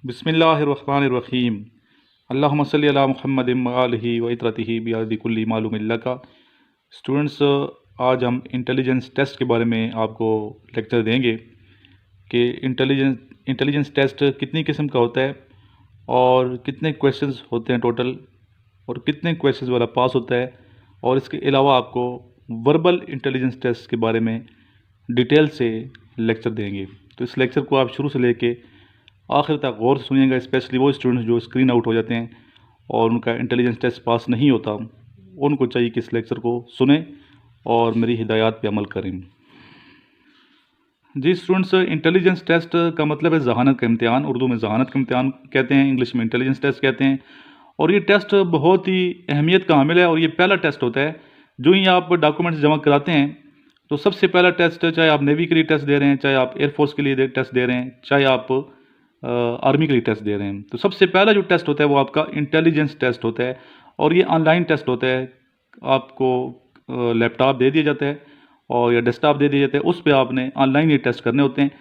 बिस्मिल्लाहिर्रहमानिर्रहीम। अल्लाहुम्मा सल्लि अला मुहम्मदिन व आलिहि व इत्रतिहि बिअददि कुल्लि मालूमिन लका। स्टूडेंट्स, आज हम इंटेलिजेंस टेस्ट के बारे में आपको लेक्चर देंगे कि इंटेलिजेंस टेस्ट कितनी किस्म का होता है और कितने क्वेश्चंस होते हैं टोटल और कितने क्वेश्चंस वाला पास होता है, और इसके अलावा आपको वर्बल इंटेलिजेंस टेस्ट के बारे में डिटेल से लेक्चर देंगे। तो इस लेक्चर को आप शुरू से लेके आखिर तक गौर से सुनिएगा, स्पेशली वो स्टूडेंट्स जो स्क्रीन आउट हो जाते हैं और उनका इंटेलिजेंस टेस्ट पास नहीं होता, उनको चाहिए कि इस लेक्चर को सुने और मेरी हिदायत पे अमल करें। जी स्टूडेंट्स, इंटेलिजेंस टेस्ट का मतलब है जहानत का इम्तिहान। उर्दू में जहानत का इम्तिहान कहते हैं, इंग्लिश में इंटेलिजेंस टेस्ट कहते हैं। और ये टेस्ट बहुत ही अहमियत का हामिल है और ये पहला टेस्ट होता है। जो ही आप डॉक्यूमेंट्स जमा कराते हैं तो सबसे पहला टेस्ट, चाहे आप नेवी के लिए टेस्ट दे रहे हैं, चाहे आप एयरफोर्स के लिए टेस्ट दे रहे हैं, चाहे आप आर्मी के लिए टेस्ट दे रहे हैं, तो सबसे पहला जो टेस्ट होता है वो आपका इंटेलिजेंस टेस्ट होता है। और ये ऑनलाइन टेस्ट होता है। आपको लैपटॉप दे दिया जाता है और या डेस्कटॉप दे दिया जाता है, उस पर आपने ऑनलाइन ये टेस्ट करने होते हैं।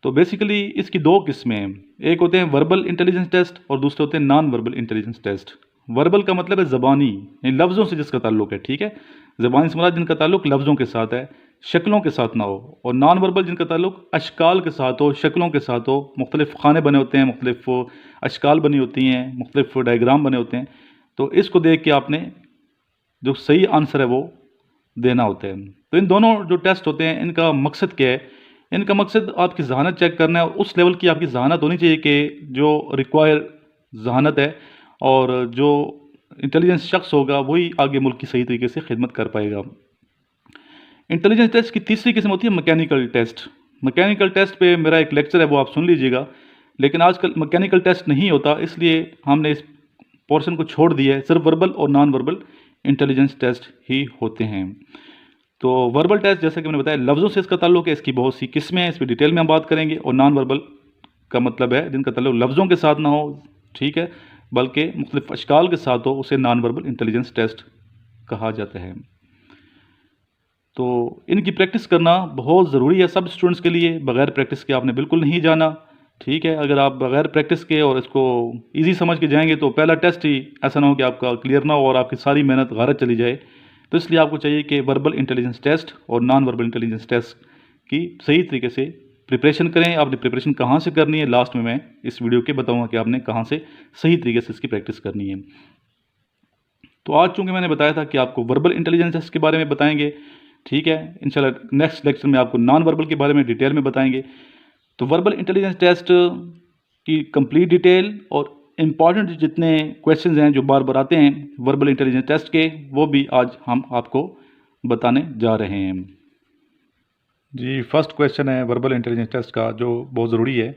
तो बेसिकली इसकी दो किस्में हैं, एक होते हैं वर्बल इंटेलिजेंस टेस्ट और दूसरे होते हैं non verbal intelligence test. Verbal का मतलब है ज़बानी, यानी लफ्ज़ों से जिसका ताल्लुक है, ठीक है। ज़बानी से मुराद जिनका ताल्लुक लफ्ज़ों के साथ है, शक्लों के साथ ना हो। और नॉन वर्बल जिनका ताल्लुक अशकाल के साथ हो, शक्लों के साथ हो। मुख्तलिफ खाने बने होते हैं, मुख्तलिफ अशकाल बनी होती हैं, मुख्तलिफ डायग्राम बने होते हैं। तो इसको देख के आपने जो सही आंसर है वो देना होता है। तो इन दोनों जो टेस्ट होते हैं इनका मकसद क्या है? इनका मकसद आपकी जहानत चेक करना है। उस लेवल की आपकी जहानत होनी चाहिए कि जो रिक्वायर जहानत है, और जो इंटेलिजेंस शख्स होगा वही आगे मुल्क की सही तरीके से खिदमत कर पाएगा। इंटेलिजेंस टेस्ट की तीसरी किस्म होती है मैकेनिकल टेस्ट। मैकेनिकल टेस्ट पे मेरा एक लेक्चर है, वो आप सुन लीजिएगा। लेकिन आजकल मैकेनिकल टेस्ट नहीं होता, इसलिए हमने इस पोर्शन को छोड़ दिया है। सिर्फ वर्बल और नॉन वर्बल इंटेलिजेंस टेस्ट ही होते हैं। तो वर्बल टेस्ट, जैसे कि मैंने बताया, लफ्ज़ों से इसका ताल्लुक है। इसकी बहुत सी किस्में हैं, इस पर डिटेल में हम बात करेंगे। और नॉन वर्बल का मतलब है जिनका ताल्लुक लफ्ज़ों के साथ ना हो, ठीक है, बल्कि मुख्तलिफ अशकाल के साथ हो, उसे नॉन वर्बल इंटेलिजेंस टेस्ट कहा जाता है। तो इनकी प्रैक्टिस करना बहुत ज़रूरी है सब स्टूडेंट्स के लिए। बग़ैर प्रैक्टिस के आपने बिल्कुल नहीं जाना, ठीक है। अगर आप बग़ैर प्रैक्टिस के और इसको इजी समझ के जाएंगे तो पहला टेस्ट ही ऐसा ना हो कि आपका क्लियर ना हो और आपकी सारी मेहनत गारत चली जाए। तो इसलिए आपको चाहिए कि वर्बल इंटेलिजेंस टेस्ट और नॉन वर्बल इंटेलिजेंस टेस्ट की सही तरीके से प्रिपरेशन करें। आपने प्रिपरेशन कहाँ से करनी है, लास्ट में मैं इस वीडियो के बताऊँगा कि आपने कहाँ से सही तरीके से इसकी प्रैक्टिस करनी है। तो आज चूँकि मैंने बताया था कि आपको वर्बल इंटेलिजेंस टेस्ट के बारे में बताएंगे, ठीक है। इंशाल्लाह नेक्स्ट लेक्चर में आपको नॉन वर्बल के बारे में डिटेल में बताएंगे। तो वर्बल इंटेलिजेंस टेस्ट की कंप्लीट डिटेल और इम्पॉर्टेंट जितने क्वेश्चंस हैं जो बार बार आते हैं वर्बल इंटेलिजेंस टेस्ट के, वो भी आज हम आपको बताने जा रहे हैं। जी, फर्स्ट क्वेश्चन है वर्बल इंटेलिजेंस टेस्ट का, जो बहुत ज़रूरी है।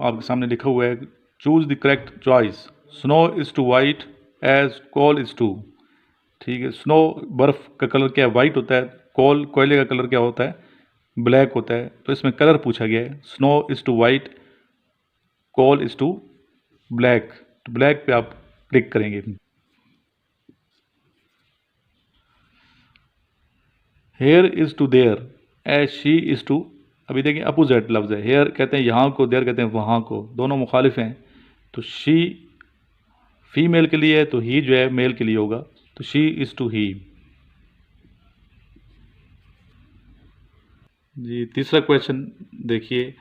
आपके सामने लिखा हुआ है, choose the correct choice. Snow is to white as coal is to. ठीक है, स्नो बर्फ़ का कलर क्या है? वाइट होता है। कोल, कोयले का कलर क्या होता है? ब्लैक होता है। तो इसमें कलर पूछा गया है। Snow is to white, coal is to black. तो ब्लैक पे आप क्लिक करेंगे। Here is to there as she is to. अभी देखिए अपोजिट लफ्ज़ है। हेयर कहते हैं यहाँ को, देयर कहते हैं वहाँ को, दोनों मुखालिफ हैं। तो शी फीमेल के लिए है, तो ही जो है मेल के लिए होगा। तो शी इज़ टू ही। जी, तीसरा क्वेश्चन देखिए,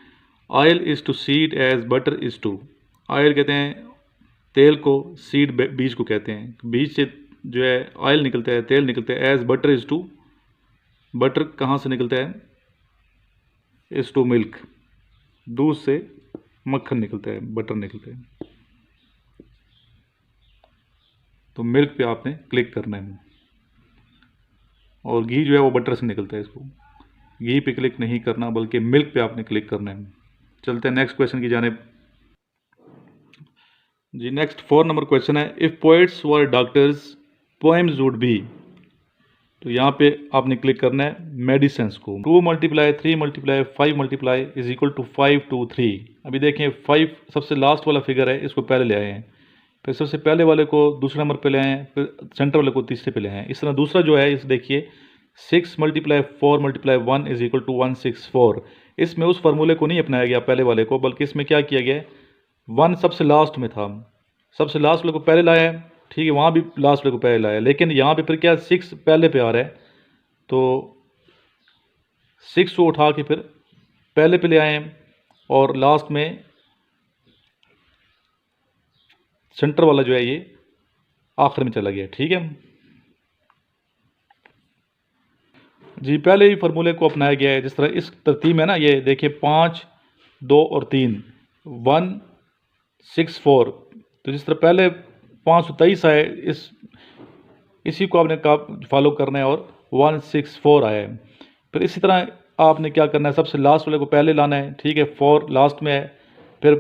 oil is to seed as butter is to. Oil कहते हैं तेल को, सीड बीज को कहते हैं। बीज से जो है ऑयल निकलता है, तेल निकलता है। As butter is to, butter कहाँ से निकलता है? इज़ टू मिल्क, दूध से मक्खन निकलता है, बटर निकलता है। तो मिल्क पे आपने क्लिक करना है। और घी जो है वो बटर से निकलता है, इसको घी पे क्लिक नहीं करना बल्कि मिल्क पे आपने क्लिक करना है। चलते हैं नेक्स्ट क्वेश्चन की जानिब। जी, नेक्स्ट 4 नंबर क्वेश्चन है, if poets were doctors poems would be. तो यहाँ पे आपने क्लिक करना है मेडिसिन्स को। 2 × 3 × 5 × इज इक्वल टू 5 2 3। अभी देखें 5 सबसे लास्ट वाला फिगर है, इसको पहले ले आए हैं। फिर सबसे पहले वाले को दूसरे नंबर पे ले आए हैं, फिर सेंटर वाले को तीसरे पे ले आए हैं। इस तरह दूसरा जो है, इस देखिए 6 × 4 × 1 इज इक्वल टू 164। इसमें उस फार्मूले को नहीं अपनाया गया पहले वाले को, बल्कि इसमें क्या किया गया है, वन सबसे लास्ट में था, सबसे लास्ट वाले को पहले लाया है, ठीक है, वहाँ भी लास्ट वाले को पहले लाया है, लेकिन यहाँ पे फिर क्या 6 पहले पे आ रहा है, तो 6 को उठा के फिर पहले पे ले आए हैं और लास्ट में सेंटर वाला जो है ये आखिर में चला गया, ठीक है जी। पहले ही फार्मूले को अपनाया गया है, जिस तरह इस तरतीब में ना, ये देखिए 5, 2 और 3, 1, 6, 4, तो जिस तरह पहले 523 आए, इसी को आपने फॉलो करना है और 164 आया है। फिर इसी तरह आपने क्या करना है, सबसे लास्ट वाले को पहले लाना है, ठीक है, 4 लास्ट में है, फिर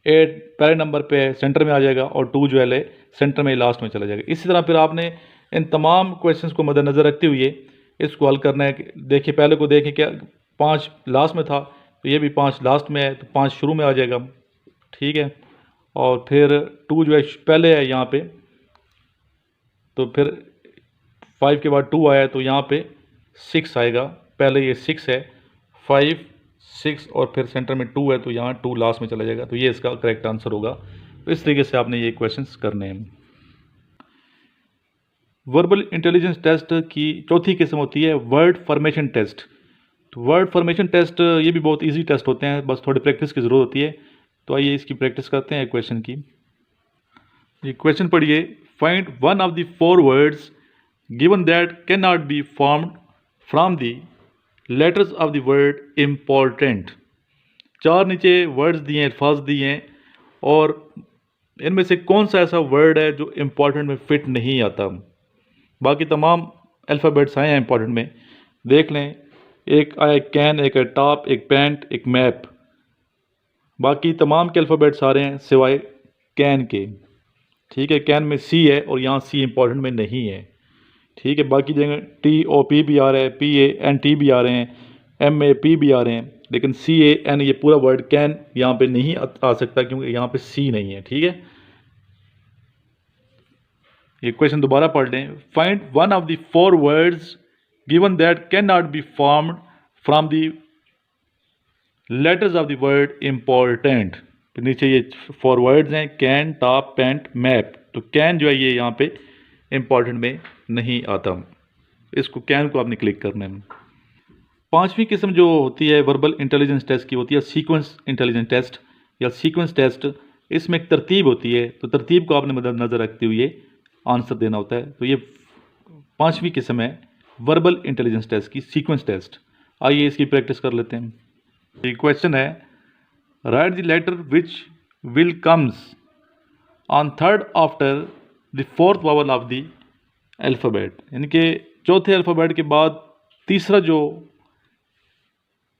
8 पहले नंबर पे है, सेंटर में आ जाएगा, और 2 जो है सेंटर में लास्ट में चला जाएगा। इसी तरह फिर आपने इन तमाम क्वेश्चंस को मद्देनज़र रखते हुए इसको हल करना है। देखिए पहले को देखें, क्या 5 लास्ट में था, तो ये भी 5 लास्ट में है, तो 5 शुरू में आ जाएगा, ठीक है, और फिर 2 जो है पहले है यहाँ पे, तो फिर 5 के बाद 2 आया, तो यहाँ पे 6 आएगा, पहले ये 6 है, 5, 6 और फिर सेंटर में 2 है, तो यहाँ 2 लास्ट में चला जाएगा, तो ये इसका करेक्ट आंसर होगा। तो इस तरीके से आपने ये क्वेश्चंस करने हैं। वर्बल इंटेलिजेंस टेस्ट की चौथी किस्म होती है वर्ड फॉर्मेशन टेस्ट। तो वर्ड फॉर्मेशन टेस्ट ये भी बहुत इजी टेस्ट होते हैं, बस थोड़ी प्रैक्टिस की ज़रूरत होती है। तो आइए इसकी प्रैक्टिस करते हैं क्वेश्चन की। ये क्वेश्चन पढ़िए, find one of the 4 words given that can not be formed from the letters of the word important. 4 नीचे वर्ड्स दिए हैं, अल्फाज दिए हैं, और इनमें से कौन सा ऐसा वर्ड है जो इम्पॉर्टेंट में फिट नहीं आता। बाकी तमाम अल्फ़ाबेट्स आए हैं इम्पॉर्टेंट में, देख लें, एक आया कैन, एक है टॉप, एक पैंट, एक मैप। बाकी तमाम के अल्फ़ाबेट्स आ रहे हैं सिवाय कैन के, ठीक है, कैन में सी है और यहाँ सी इम्पॉर्टेंट में नहीं है, ठीक है। बाकी जगह TOP भी आ रहा है, PANT भी आ रहे हैं, MAP भी आ रहे हैं, लेकिन CAN ये पूरा वर्ड कैन यहाँ पे नहीं आ सकता क्योंकि यहाँ पे सी नहीं है, ठीक है। ये क्वेश्चन दोबारा पढ़ लें, find one of the 4 words given that can not be formed from the letters of the word important. तो नीचे ये 4 वर्ड्स हैं, कैन, टॉप, पैंट, मैप। तो कैन जो है ये यहाँ पे इम्पॉर्टेंट में नहीं आता, इसको कैन को आपने क्लिक करना है। 5वीं किस्म जो होती है वर्बल इंटेलिजेंस टेस्ट की होती है सीक्वेंस इंटेलिजेंस टेस्ट या सीक्वेंस टेस्ट। इसमें एक तरतीब होती है, तो तरतीब को आपने मद्देनज़र रखते हुए आंसर देना होता है। तो ये 5वीं किस्म है वर्बल इंटेलिजेंस टेस्ट की, सीक्वेंस टेस्ट। आइए इसकी प्रैक्टिस कर लेते हैं। ये क्वेश्चन है, write the letter which will comes on third after the 4th vowel of the alphabet. यानी कि चौथे अल्फ़ाबेट के बाद तीसरा जो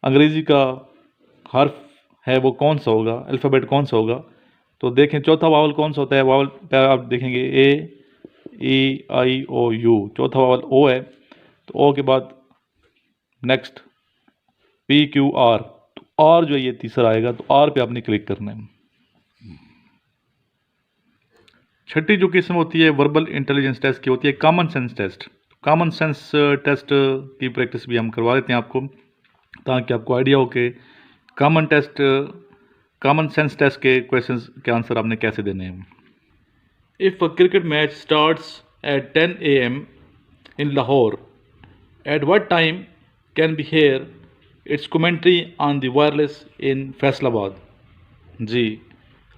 अंग्रेज़ी का हर्फ है वो कौन सा होगा, अल्फ़ाबेट कौन सा होगा। तो देखें चौथा वावल कौन सा होता है, वावल आप देखेंगे AEIOU, चौथा वावल O है, तो O के बाद नेक्स्ट PQR, तो R जो ये तीसरा आएगा, तो R पे आपने क्लिक करना है। 6ठी जो किस्म होती है वर्बल इंटेलिजेंस टेस्ट की होती है common sense test. Common sense test की प्रैक्टिस भी हम करवा देते हैं आपको, ताकि आपको आइडिया हो कि कॉमन सेंस टेस्ट के क्वेश्चंस के आंसर आपने कैसे देने हैं। If a cricket match starts at 10 AM in Lahore, at what time can be hear its commentary on the wireless in Faisalabad. जी,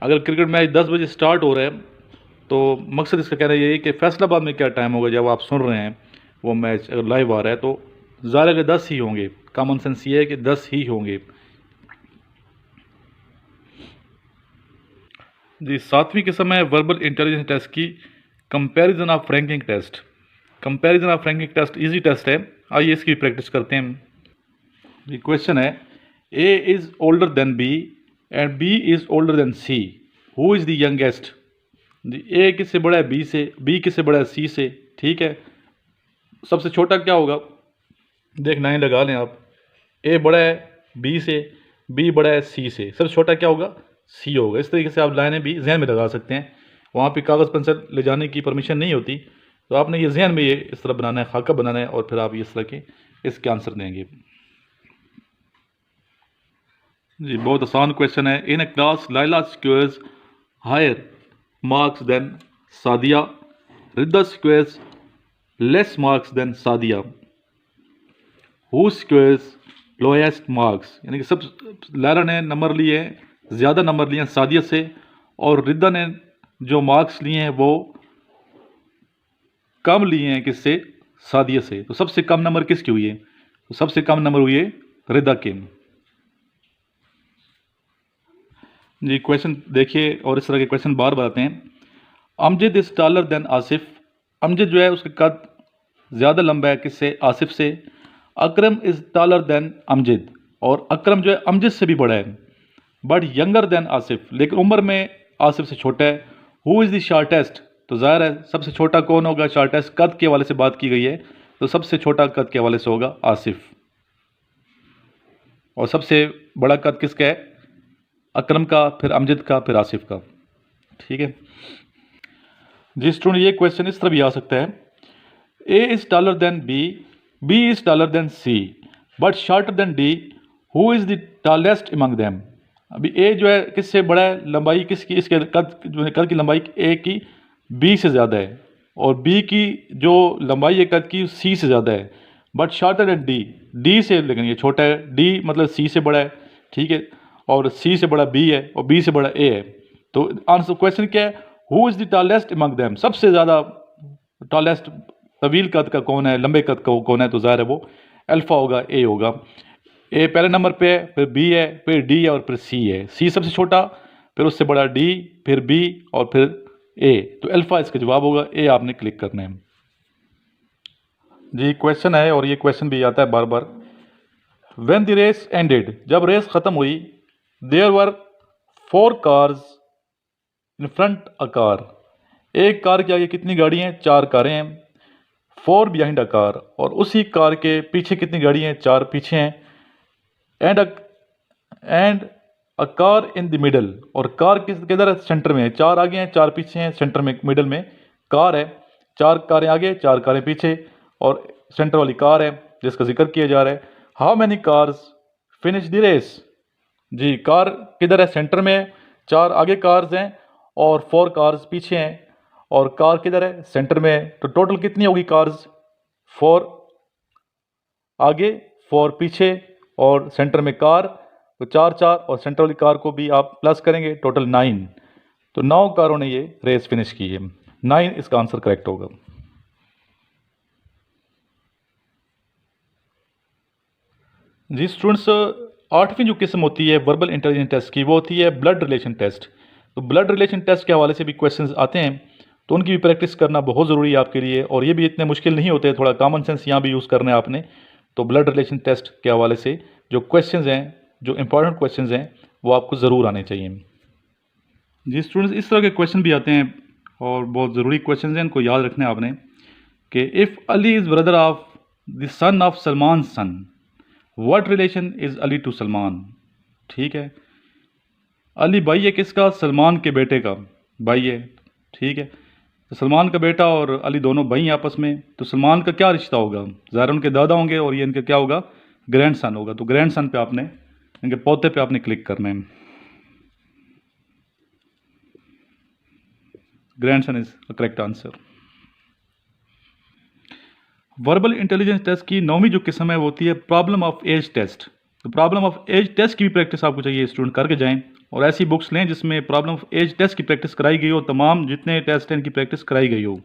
अगर क्रिकेट मैच 10 बजे स्टार्ट हो रहा है, तो मकसद इसका कहना यही है कि फैसलाबाद में क्या टाइम होगा जब आप सुन रहे हैं वो मैच अगर लाइव आ रहा है, तो ज़ाहिर है कि 10 ही होंगे। कॉमन सेंस ये है कि 10 ही होंगे। जी, 7वीं किस्म है वर्बल इंटेलिजेंस टेस्ट की comparison of ranking test. Comparison of ranking test easy test है, आइए इसकी प्रैक्टिस करते हैं। ये क्वेश्चन है, A is older than B and B is older than C, who is the youngest. जी, A किससे बड़ा है B से, B किससे बड़ा है C से, ठीक है। सबसे छोटा क्या होगा, देख लाइन लगा लें आप, A बड़ा है B से, B बड़ा है C से, सबसे छोटा क्या होगा, C होगा। इस तरीके से आप लाइनें भी जहन में लगा सकते हैं। वहाँ पे कागज़ पेंसिल ले जाने की परमिशन नहीं होती, तो आपने ये जहन में ये इस तरह बनाना है, खाका बनाना है, और फिर आप इस तरह के इसके आंसर देंगे। जी बहुत आसान क्वेश्चन है। In a class Laila scores higher marks than Sadia, Ridda scores less marks than Sadia, who scores lowest marks, यानी कि सब लाइला ने नंबर लिए ज़्यादा नंबर लिए सादिया से, और रिद्दा ने जो मार्क्स लिए हैं वो कम लिए हैं किससे, सादिया से। तो सबसे कम नंबर किसके हुए? तो सबसे कम नंबर हुए रिद्दा के। जी क्वेश्चन देखिए, और इस तरह के क्वेश्चन बार बार आते हैं। Amjad is taller than Asif, Amjad जो है उसका कद ज़्यादा लंबा है किससे, आसिफ से। अकरम इज टॉलर देन अमजद, और अकरम जो है अमजद से भी बड़ा है, बट यंगर देन आसिफ, लेकिन उम्र में आसिफ से छोटा है। हु इज़ द शॉर्टेस्ट, तो ज़ाहिर है सबसे छोटा कौन होगा, शॉर्टेस्ट कद के हवाले से बात की गई है, तो सबसे छोटा कद के हवाले से होगा आसिफ। और सबसे बड़ा कद किसका है, अकरम का, फिर अमजद का, फिर आसिफ का। ठीक है जी स्टूडेंट, ये क्वेश्चन इस तरह भी आ सकता है। A is taller than B, B is taller than C, but shorter than D, who is the tallest among them. अभी ए जो है किससे बड़ा है, लंबाई किसकी, इसके कद जो है कद की लंबाई ए की बी से ज़्यादा है, और बी की जो लंबाई है कद की सी से ज़्यादा है, but shorter than D, D से लेकिन ये छोटा है, डी मतलब सी से बड़ा है। ठीक है, और सी से बड़ा बी है, और बी से बड़ा ए है। तो आंसर क्वेश्चन क्या है, who is the tallest among them, सबसे ज़्यादा टॉलेस्ट तवील कद का कौन है, लंबे कद का कौन है, तो ज़ाहिर है वो अल्फ़ा होगा, ए होगा। ए पहले नंबर पे है, फिर बी है, फिर डी है, और फिर सी है। सी सबसे छोटा, फिर उससे बड़ा डी, फिर बी, और फिर ए। तो अल्फ़ा इसका जवाब होगा, ए आपने क्लिक करना है। जी क्वेश्चन है, और ये क्वेश्चन भी आता है बार बार। व्हेन द रेस एंडेड, जब रेस ख़त्म हुई, there were 4 cars in front a car, एक कार के आगे कितनी गाड़ी हैं, 4 कारें हैं। 4 बिहाइंड अ कार, और उसी कार के पीछे कितनी गाड़ी हैं, 4 पीछे हैं। And a car in the middle, और कार किधर है, सेंटर में है। 4 आगे हैं, 4 पीछे हैं, सेंटर में मिडल में कार है। 4 कारें आगे, 4 कारें पीछे, और सेंटर वाली कार है जिसका जिक्र किया जा रहा है। How many cars finish the race, G car किधर है, सेंटर में है। 4 आगे कार्स हैं और 4 कार्स पीछे हैं, और कार किधर है, सेंटर में है। तो टोटल कितनी होगी कार्स, 4 आगे 4 पीछे और सेंटर में कार, तो 4 4, और सेंटर वाली कार को भी आप प्लस करेंगे, टोटल 9। तो 9 कारों ने ये रेस फिनिश की है। 9 इसका आंसर करेक्ट होगा। जी स्टूडेंट्स, 8वीं जो किस्म होती है वर्बल इंटेलिजेंस टेस्ट की, वो होती है ब्लड रिलेशन टेस्ट। तो ब्लड रिलेशन टेस्ट के हवाले से भी क्वेश्चंस आते हैं, तो उनकी भी प्रैक्टिस करना बहुत ज़रूरी है आपके लिए, और ये भी इतने मुश्किल नहीं होते, थोड़ा कॉमन सेंस यहाँ भी यूज़ करना है आपने। तो ब्लड रिलेशन टेस्ट के हवाले से जो क्वेश्चंस हैं, जो इंपॉर्टेंट क्वेश्चंस हैं, वो आपको ज़रूर आने चाहिए। जी स्टूडेंट्स, इस तरह के क्वेश्चन भी आते हैं, और बहुत ज़रूरी क्वेश्चन हैं, इनको याद रखना है आपने, कि if Ali is brother of the son of Salman son, what relation is Ali to Salman. ठीक है, अली भाई है किसका, सलमान के बेटे का भाई है। ठीक है, तो सलमान का बेटा और अली दोनों भाई हैं आपस में, तो सलमान का क्या रिश्ता होगा, ज़ाहिर उनके दादा होंगे, और ये इनका क्या होगा, ग्रैंड सन होगा। तो ग्रैंड सन पे आपने, इनके पोते पे आपने क्लिक करना है। Grandson is correct answer. Verbal intelligence test की 9वीं जो किस्म है वो होती है प्रॉब्लम ऑफ एज टेस्ट। तो प्रॉब्लम ऑफ एज टेस्ट की भी प्रैक्टिस आपको चाहिए, स्टूडेंट करके जाएं, और ऐसी बुक्स लें जिसमें प्रॉब्लम ऑफ एज टेस्ट की प्रैक्टिस कराई गई हो, तमाम जितने टेस्ट हैं इनकी प्रैक्टिस कराई गई हो।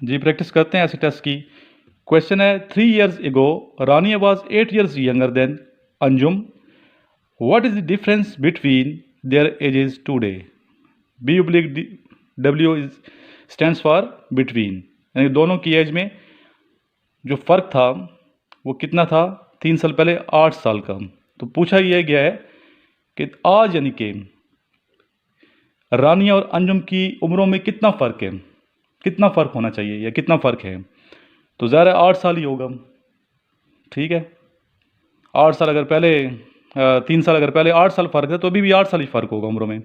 जी प्रैक्टिस करते हैं ऐसे टेस्ट की। क्वेश्चन है, 3 years ago Rania was 8 years younger than Anjum, what is the difference between their ages today. B oblique W is stands for between, यानी दोनों की एज में जो फ़र्क था वो कितना था, 3 साल पहले 8 साल का। तो पूछा यह गया है कि आज यानी कि रानिया और अंजुम की उम्रों में कितना फ़र्क है, कितना फ़र्क होना चाहिए या कितना फ़र्क है। तो ज़ाहिर है 8 साल ही होगा। ठीक है, 8 साल अगर पहले 3 साल अगर पहले 8 साल फ़र्क है, तो अभी भी 8 साल ही फ़र्क होगा उम्रों में।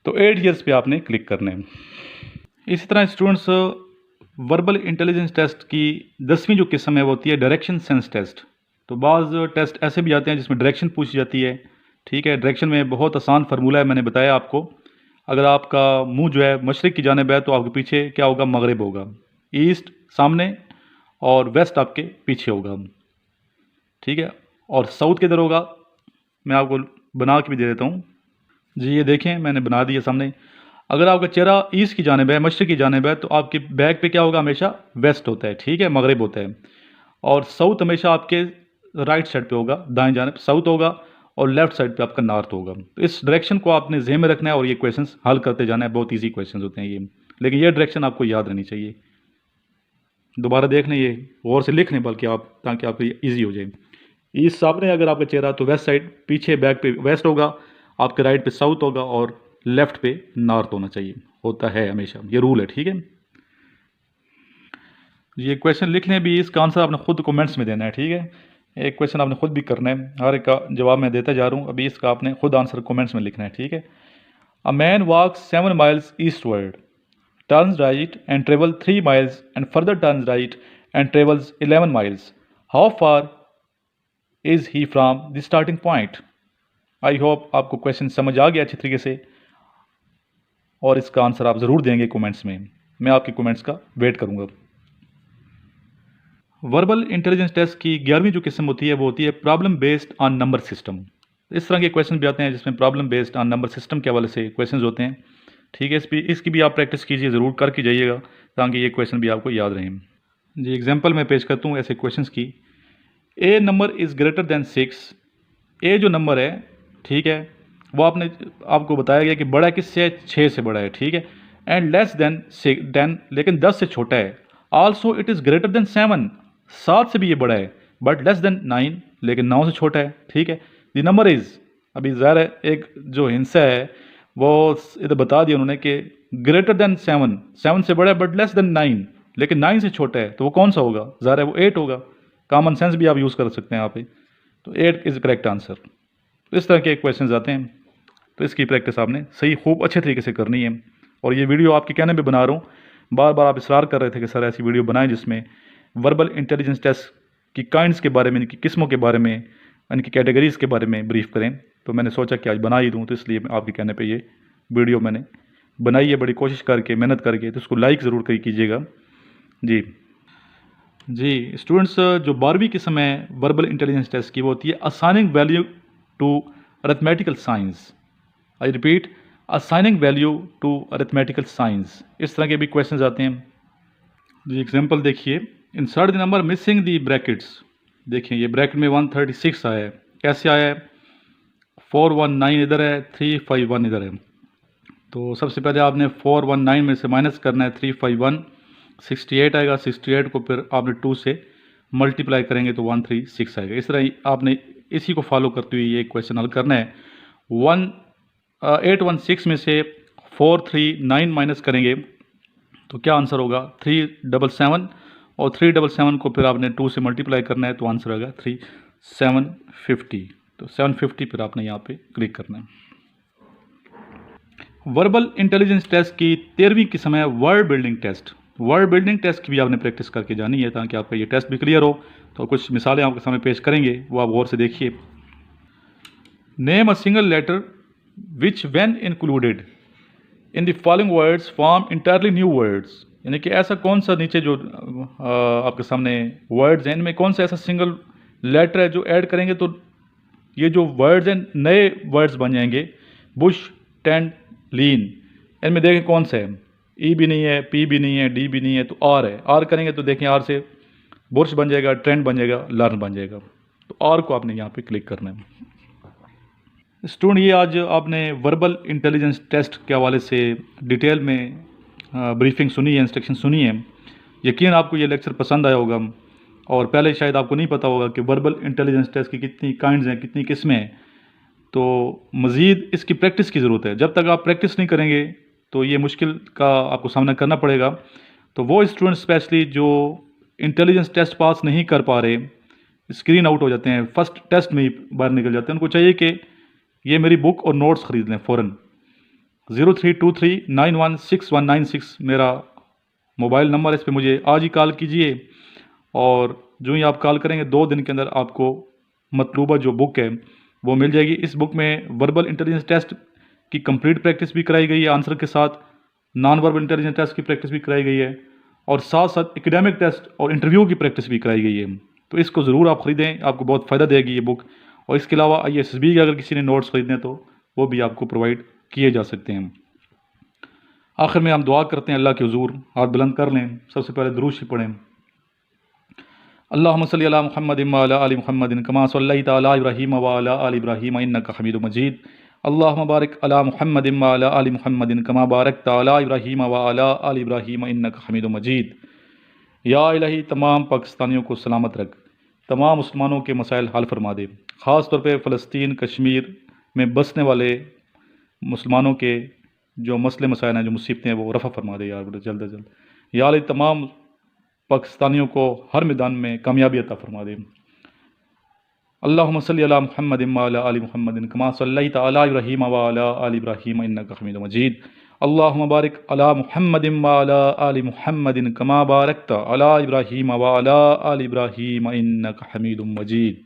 तो 8 years पे आपने क्लिक करना है। इसी तरह स्टूडेंट्स, वर्बल इंटेलिजेंस टेस्ट की 10वीं जो किस्म है वो होती है डायरेक्शन सेंस टेस्ट। तो बाज़ टेस्ट ऐसे भी आते हैं जिसमें डायरेक्शन पूछी जाती है, ठीक है। डायरेक्शन में बहुत आसान फार्मूला है, मैंने बताया आपको। अगर आपका मुंह जो है मशरिक़ की जानिब है तो आपके पीछे क्या होगा, मगरिब होगा। ईस्ट सामने और वेस्ट आपके पीछे होगा, ठीक है। और साउथ किधर होगा, मैं आपको बना के भी दे देता हूँ जी। ये देखें, मैंने बना दिया सामने। अगर आपका चेहरा ईस्ट की जानिब है, मशरिक़ की जानिब है, तो आपके बैक पे क्या होगा, हमेशा वेस्ट होता है, ठीक है, मगरिब होता है। और साउथ हमेशा आपके राइट साइड पे होगा, दाएं जानिब साउथ होगा, और लेफ्ट साइड पे आपका नॉर्थ होगा। तो इस डायरेक्शन को आपने ज़हन में रखना है और ये क्वेश्चंस हल करते जाना है। बहुत ईजी क्वेश्चंस होते हैं ये, लेकिन ये डायरेक्शन आपको याद रहनी चाहिए। दोबारा देख लें, ये गौर से लिख लें बल्कि आप, ताकि आपको ईजी हो जाए। ईस्ट सामने अगर आपका चेहरा, तो वेस्ट साइड पीछे बैक पे वेस्ट होगा, आपके राइट पे साउथ होगा, और लेफ्ट पे नॉर्थ होना चाहिए, होता है हमेशा, ये रूल है, ठीक है। ये क्वेश्चन लिख लें भी, इसका आंसर आपने खुद कमेंट्स में देना है, ठीक है। एक क्वेश्चन आपने खुद भी करना है, हर एक का जवाब मैं देता जा रहा हूँ, अभी इसका आपने खुद आंसर कमेंट्स में लिखना है, ठीक है। A man walks 7 miles eastward, turns right and travels 3 miles and further turns right and travels 11 miles. How far is he from the starting point? I hope आपको क्वेश्चन समझ आ गया अच्छी तरीके से, और इसका आंसर आप ज़रूर देंगे कमेंट्स में। मैं आपके कमेंट्स का वेट करूंगा। वर्बल इंटेलिजेंस टेस्ट की 11वीं जो किस्म होती है वो होती है problem based on number system. इस तरह के क्वेश्चन भी आते हैं जिसमें problem based on number system के हवाले से क्वेश्चन होते हैं, ठीक है। इसकी भी आप प्रैक्टिस कीजिए, ज़रूर करके जाइएगा, ताकि ये क्वेश्चन भी आपको याद रहें जी। एग्जाम्पल मैं पेश करता हूँ ऐसे क्वेश्चन की। ए नंबर इज़ ग्रेटर दैन 6। ए जो नंबर है, ठीक है, वो आपको बताया गया कि बड़ा किससे, 6 से बड़ा है, ठीक है। एंड लेस देन 10, लेकिन 10 से छोटा है। Also it is greater than 7, 7 से भी ये बड़ा है, बट लेस देन 9, लेकिन 9 से छोटा है, ठीक है। द नंबर इज़, अभी ज़ाहिर है एक जो हिंसा है वो इधर बता दिया उन्होंने कि ग्रेटर देन 7, 7 से बड़ा है, बट लेस देन 9, लेकिन 9 से छोटा है, तो वो कौन सा होगा, ज़ाहिर है वो 8 होगा। कॉमन सेंस भी आप यूज़ कर सकते हैं यहाँ पे, तो 8 इज़ करेक्ट आंसर। तो इस तरह के क्वेश्चंस आते हैं, तो इसकी प्रैक्टिस आपने सही खूब अच्छे तरीके से करनी है। और ये वीडियो आपके कहने पे बना रहा हूँ, बार बार आप इसरार कर रहे थे कि सर ऐसी वीडियो बनाएं जिसमें वर्बल इंटेलिजेंस टेस्ट की काइंड्स के बारे में, इनकी किस्मों के बारे में, इनकी कैटेगरीज़ के बारे में ब्रीफ करें। तो मैंने सोचा कि आज बना ही दूँ, तो इसलिए आपके कहने पर ये वीडियो मैंने बनाई है, बड़ी कोशिश करके, मेहनत करके। तो उसको लाइक ज़रूर कीजिएगा जी। स्टूडेंट्स, जो 12वीं किस्म है वर्बल इंटेलिजेंस टेस्ट की, वो होती है assigning value to arithmetical signs. I repeat, assigning value to arithmetical signs. इस तरह के भी क्वेश्चंस आते हैं जी। एग्जांपल देखिए, insert the number missing the brackets. देखिए ये ब्रैकेट में 136 आया है, कैसे आया है, 419 इधर है, 351 इधर है। तो सबसे पहले आपने 419 में से माइनस करना है 351, 68 आएगा। 68 को फिर आपने 2 से मल्टीप्लाई करेंगे तो 136 आएगा। इस तरह आपने इसी को फॉलो करते हुए ये क्वेश्चन हल करना है। 816 में से 439 माइनस करेंगे तो क्या आंसर होगा, 377, और 377 को फिर आपने 2 से मल्टीप्लाई करना है तो आंसर आएगा 750। तो 750 फिर आपने यहाँ पे क्लिक करना है। वर्बल इंटेलिजेंस टेस्ट की 13वीं किस्म है word building test. Word building test की भी आपने प्रैक्टिस करके जानी है, ताकि आपका ये टेस्ट भी क्लियर हो। तो कुछ मिसालें आपके सामने पेश करेंगे, वो आप गौर से देखिए। Name a single letter which when included in the following words form entirely new words. यानी कि ऐसा कौन सा, नीचे जो आपके सामने वर्ड्स हैं, इनमें कौन सा ऐसा सिंगल लेटर है जो ऐड करेंगे तो ये जो वर्ड्स हैं नए वर्ड्स बन जाएंगे। बुश, टेंट, लीन, इनमें देखें कौन सा है, ई भी नहीं है, पी भी नहीं है, डी भी नहीं है, तो आर है। आर करेंगे तो देखें आर से बुर्श बन जाएगा, ट्रेंड बन जाएगा, लर्न बन जाएगा। तो आर को आपने यहाँ पे क्लिक करना है। स्टूडेंट, ये आज आपने वर्बल इंटेलिजेंस टेस्ट के हवाले से डिटेल में ब्रीफिंग सुनी है, इंस्ट्रक्शन सुनी है। यकीन आपको ये लेक्चर पसंद आया होगा, और पहले शायद आपको नहीं पता होगा कि वर्बल इंटेलिजेंस टेस्ट की कितनी काइंड्स हैं, कितनी किस्में हैं। तो मज़ीद इसकी प्रैक्टिस की ज़रूरत है। जब तक आप प्रैक्टिस नहीं करेंगे तो ये मुश्किल का आपको सामना करना पड़ेगा। तो वो स्टूडेंट स्पेशली जो इंटेलिजेंस टेस्ट पास नहीं कर पा रहे, स्क्रीन आउट हो जाते हैं, फर्स्ट टेस्ट में ही बाहर निकल जाते हैं, उनको चाहिए कि ये मेरी बुक और नोट्स ख़रीद लें फ़ौरन। 0323916196 मेरा मोबाइल नंबर, इस पर मुझे आज ही कॉल कीजिए और जो ही आप कॉल करेंगे 2 दिन के अंदर आपको मतलूबा जो बुक है वो मिल जाएगी। इस बुक में वर्बल इंटेलिजेंस टेस्ट की कंप्लीट प्रैक्टिस भी कराई गई है आंसर के साथ, नॉन वर्बल इंटेलिजेंस टेस्ट की प्रैक्टिस भी कराई गई है और साथ साथ एकेडमिक टेस्ट और इंटरव्यू की प्रैक्टिस भी कराई गई है। तो इसको ज़रूर आप ख़रीदें, आपको बहुत फ़ायदा देगी ये बुक। और इसके अलावा ISSB के अगर किसी ने नोट्स ख़रीदने तो वो भी आपको प्रोवाइड किए जा सकते हैं। आखिर में हम दुआ करते हैं अल्लाह के हुजूर, हाथ बुलंद कर लें, सबसे पहले दुरूद शरीफ पढ़ें। अल्लाहुम्मा सल्ली अला मुहम्मदिन व अला आलि मुहम्मदिन कमा सल्लैता अला इब्राहीम व अला आलि इब्राहीम इन्नका हमीदुम मजीद। अल्लाहुम्मा बारिक अला मुहम्मदिन व अला आलि मुहम्मदिन कमा बारकता अला इब्राहीम व अला आलि इब्राहीम इन्नका हमीदुम मजीद। या इलाही तमाम पाकिस्तानियों को सलामत रख, तमाम मुसलमानों के मसाइल हल फरमा दे, ख़ास तौर पे फ़लस्तीन कश्मीर में बसने वाले मुसलमानों के जो मसले मसाइल हैं, जो मुसीबतें हैं, वो रफ़ा फरमा दे यार जल्द अज जल्द। या अल्लाह तमाम पाकिस्तानियों को हर मैदान में कामयाबी अता फरमा दे। अल्लाहुम्मा सल्ली अला मुहम्मदिन व अला आलि मुहम्मदिन कमा सल्लैता अला इब्राहीम व अला आलि इब्राहीम इन्नका हमीदुम मजीद। अल्लाहुम्मा बारिक अला मुहम्मदिन व अला आलि मुहम्मदिन कमा बारकता अला इब्राहीम व अला आलि इब्राहीम इन्नका हमीदुम मजीद।